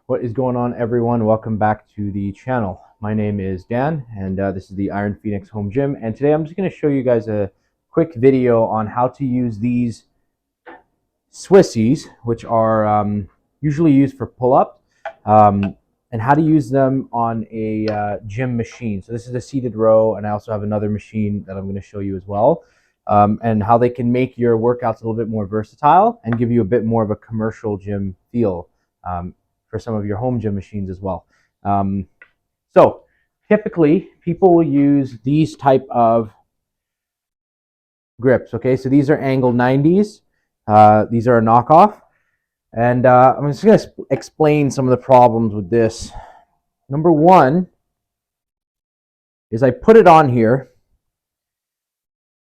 What is going on, everyone? Welcome back to the channel. My name is Dan, and this is the Iron Phoenix Home Gym. And today I'm just going to show you guys a quick video on how to use these Swissies, which are usually used for pull-ups, and how to use them on a gym machine. So this is a seated row, and I also have another machine that I'm going to show you as well, and how they can make your workouts a little bit more versatile and give you a bit more of a commercial gym feel. For some of your home gym machines as well. So typically people will use these type of grips. Okay, so these are angle 90s. These are a knockoff, and I'm just going to explain some of the problems with this. Number one is I put it on here,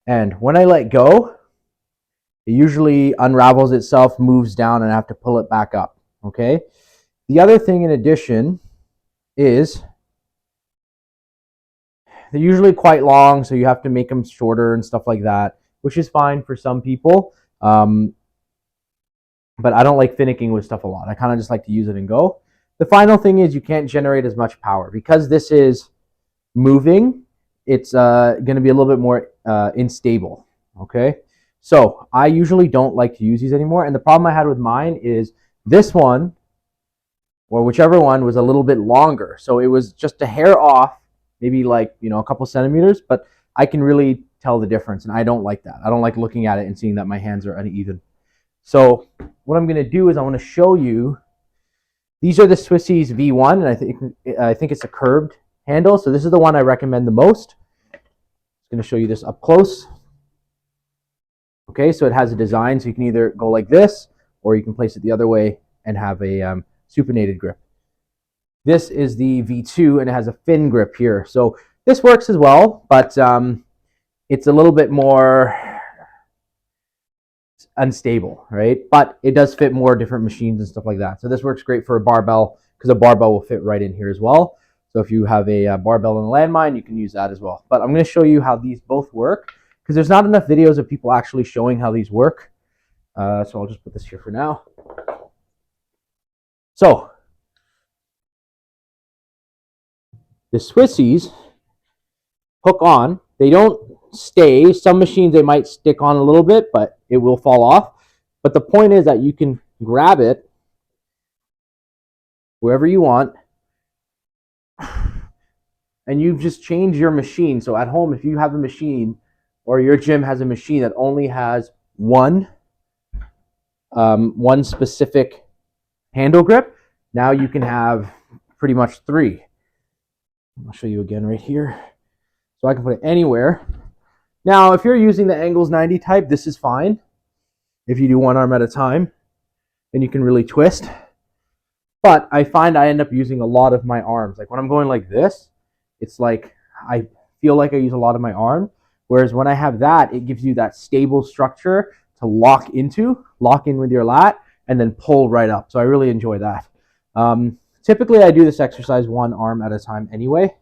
and when I let go, it usually unravels itself, moves down, and I have to pull it back up. Okay. The other thing in addition is they're usually quite long, so you have to make them shorter and stuff like that, which is fine for some people. But I don't like finicking with stuff a lot. I kind of just like to use it and go. The final thing is you can't generate as much power. Because this is moving, it's going to be a little bit more unstable. Okay? So I usually don't like to use these anymore. And the problem I had with mine is this one, or whichever one, was a little bit longer. So it was just a hair off, maybe like, a couple centimeters, but I can really tell the difference, and I don't like that. I don't like looking at it and seeing that my hands are uneven. So what I'm going to do is I want to show you, these are the Swissies V1, and I think it's a curved handle, so this is the one I recommend the most. I'm going to show you this up close. Okay, so it has a design, so you can either go like this, or you can place it the other way and have a supinated grip. This is the V2, and it has a fin grip here. So this works as well, but it's a little bit more unstable, right? But it does fit more different machines and stuff like that. So this works great for a barbell, because a barbell will fit right in here as well. So if you have a barbell and a landmine, you can use that as well. But I'm going to show you how these both work, because there's not enough videos of people actually showing how these work. So I'll just put this here for now. So the Swissies hook on. They don't stay. Some machines, they might stick on a little bit, but it will fall off. But the point is that you can grab it wherever you want, and you've just changed your machine. So at home, if you have a machine, or your gym has a machine that only has one specific handle grip, now you can have pretty much three. I'll show you again right here. So I can put it anywhere. Now, if you're using the angles 90 type, this is fine. If you do one arm at a time, then you can really twist. But I find I end up using a lot of my arms. Like when I'm going like this, it's like I feel like I use a lot of my arm. Whereas when I have that, it gives you that stable structure to lock in with your lat, and then pull right up. So I really enjoy that. Typically, I do this exercise one arm at a time anyway.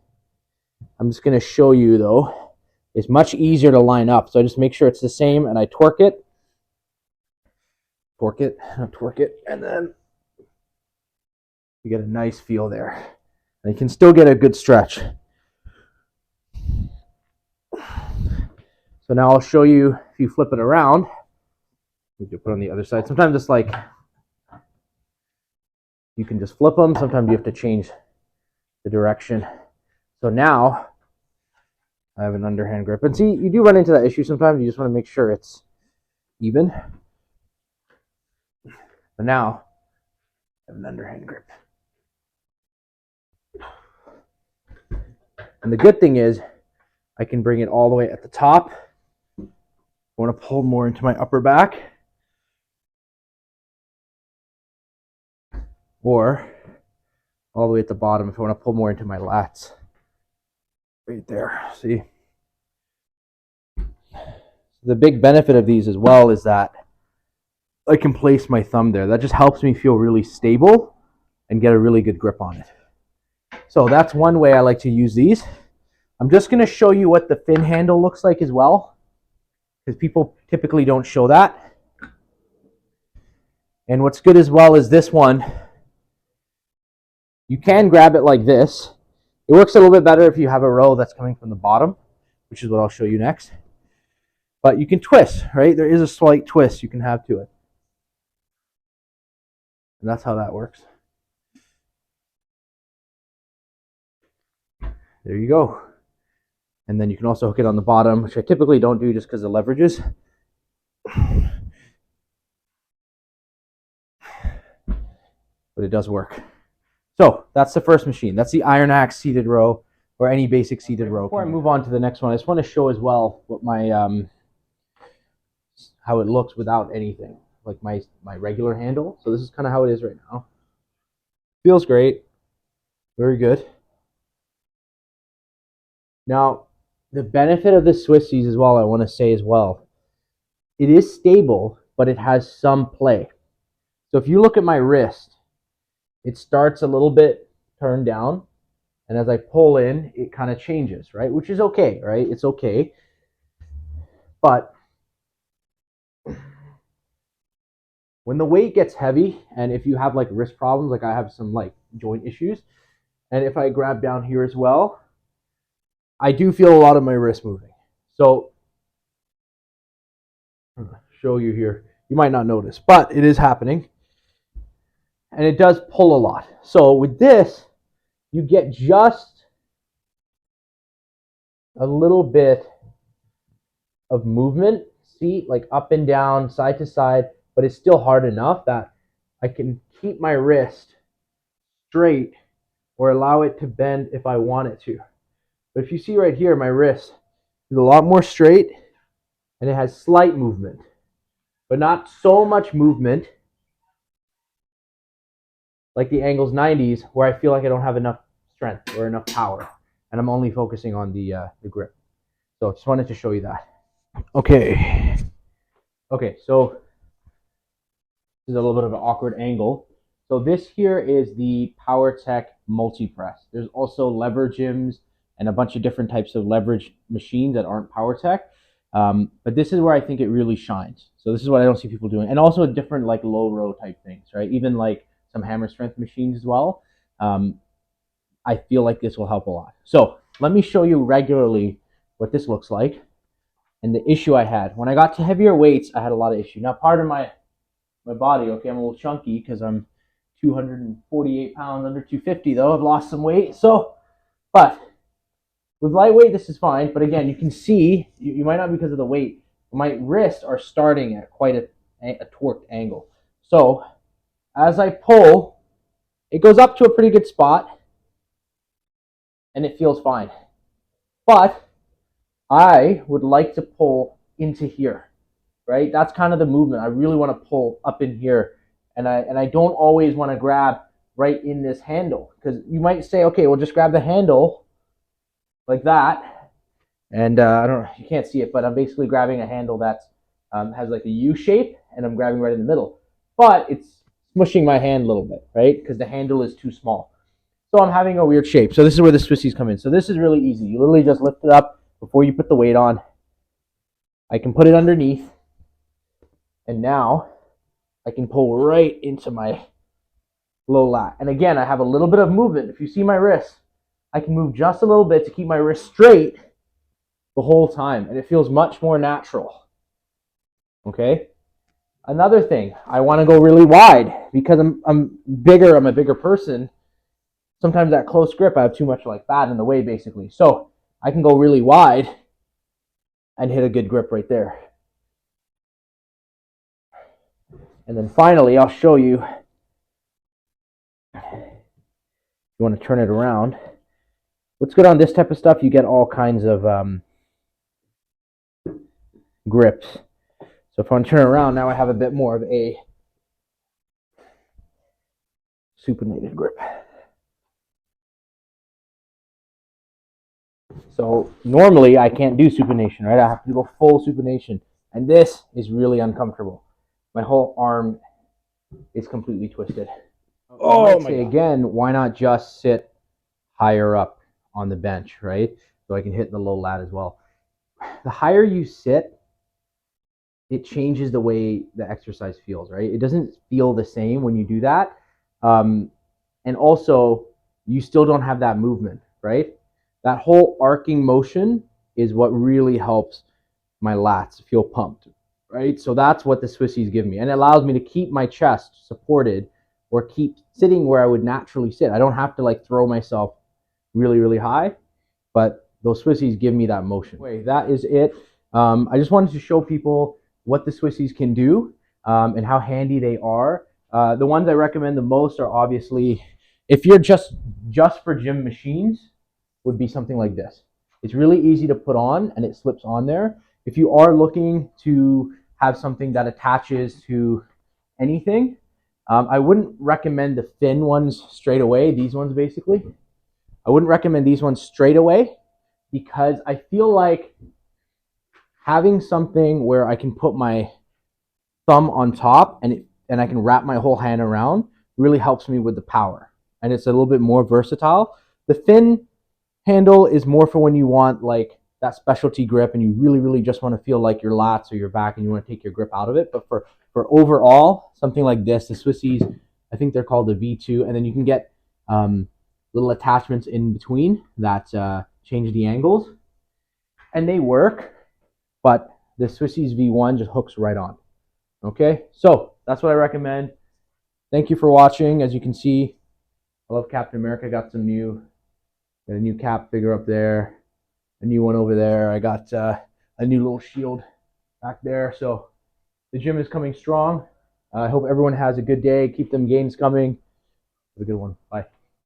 I'm just going to show you, though. It's much easier to line up. So I just make sure it's the same, and I torque it, and then you get a nice feel there. And you can still get a good stretch. So now I'll show you, if you flip it around, you can put it on the other side. Sometimes it's like, you can just flip them. Sometimes you have to change the direction. So now I have an underhand grip. And see, you do run into that issue sometimes. You just want to make sure it's even. But now I have an underhand grip. And the good thing is I can bring it all the way at the top. I want to pull more into my upper back. Or all the way at the bottom if I want to pull more into my lats. Right there, see? The big benefit of these as well is that I can place my thumb there. That just helps me feel really stable and get a really good grip on it. So that's one way I like to use these. I'm just going to show you what the fin handle looks like as well, because people typically don't show that. And what's good as well is this one You can grab it like this. It works a little bit better if you have a row that's coming from the bottom, which is what I'll show you next. But you can twist, right? There is a slight twist you can have to it. And that's how that works. There you go. And then you can also hook it on the bottom, which I typically don't do just because of leverages. But it does work. So that's the first machine. That's the Iron Axe seated row, or any basic seated row. Before I move on to the next one, I just want to show as well what my how it looks without anything, like my regular handle. So this is kind of how it is right now. Feels great. Very good. Now, the benefit of the Swissies as well, I want to say as well, it is stable, but it has some play. So if you look at my wrist, it starts a little bit turned down, and as I pull in, it kind of changes, right? Which is okay, right? It's okay. But when the weight gets heavy, and if you have like wrist problems, like I have some like joint issues, and if I grab down here as well, I do feel a lot of my wrist moving. So I'm gonna show you here. You might not notice, but it is happening. And it does pull a lot. So with this, you get just a little bit of movement, see, like up and down, side to side, but it's still hard enough that I can keep my wrist straight or allow it to bend if I want it to. But if you see right here, my wrist is a lot more straight and it has slight movement, but not so much movement like the Angles 90s where I feel like I don't have enough strength or enough power and I'm only focusing on the grip. So just wanted to show you that. Okay, so this is a little bit of an awkward angle. So this here is the PowerTech multi-press. There's also lever gyms and a bunch of different types of leverage machines that aren't PowerTech. But this is where I think it really shines. So this is what I don't see people doing. And also different like low row type things, right? Even like some hammer strength machines as well. I feel like this will help a lot. So let me show you regularly what this looks like and the issue I had. When I got to heavier weights, I had a lot of issue. Now, part of my body, okay, I'm a little chunky because I'm 248 pounds, under 250 though. I've lost some weight. So, but with lightweight, this is fine. But again, you can see, you might not because of the weight, my wrists are starting at quite a torqued angle. So as I pull, it goes up to a pretty good spot and it feels fine. But I would like to pull into here, right? That's kind of the movement. I really want to pull up in here, and I don't always want to grab right in this handle, because you might say, okay, well, just grab the handle like that, and I don't know, you can't see it, but I'm basically grabbing a handle that has like a U shape, and I'm grabbing right in the middle, but it's smushing my hand a little bit, right? Because the handle is too small. So I'm having a weird shape. So this is where the Swissies come in. So this is really easy. You literally just lift it up before you put the weight on. I can put it underneath, and now I can pull right into my low lat. And again, I have a little bit of movement. If you see my wrist, I can move just a little bit to keep my wrist straight the whole time, and it feels much more natural. Okay? Another thing, I want to go really wide because I'm bigger, I'm a bigger person. Sometimes that close grip, I have too much like fat in the way, basically. So I can go really wide and hit a good grip right there. And then finally, I'll show you. You want to turn it around. What's good on this type of stuff, you get all kinds of grips. So if I want to turn it around, now I have a bit more of a supinated grip. So normally I can't do supination, right? I have to go full supination. And this is really uncomfortable. My whole arm is completely twisted. Oh my God. Again, why not just sit higher up on the bench, right? So I can hit the low lat as well. The higher you sit, it changes the way the exercise feels, right? It doesn't feel the same when you do that. And also, you still don't have that movement, right? That whole arcing motion is what really helps my lats feel pumped, right? So that's what the Swissies give me. And it allows me to keep my chest supported or keep sitting where I would naturally sit. I don't have to like throw myself really, really high, but those Swissies give me that motion. Anyway, that is it. I just wanted to show people what the Swissies can do and how handy they are. The ones I recommend the most are obviously, if you're just for gym machines, would be something like this. It's really easy to put on and it slips on there. If you are looking to have something that attaches to anything, I wouldn't recommend the thin ones straight away. These ones basically. I wouldn't recommend these ones straight away because I feel like having something where I can put my thumb on top and I can wrap my whole hand around really helps me with the power. And it's a little bit more versatile. The thin handle is more for when you want like that specialty grip and you really, really just want to feel like your lats or your back and you want to take your grip out of it. But for overall, something like this, the Swissies, I think they're called the V2, and then you can get little attachments in between that change the angles, and they work. But the Swissies V1 just hooks right on. Okay, so that's what I recommend. Thank you for watching. As you can see, I love Captain America. Got a new cap figure up there, a new one over there. I got a new little shield back there. So the gym is coming strong. I hope everyone has a good day. Keep them gains coming. Have a good one. Bye.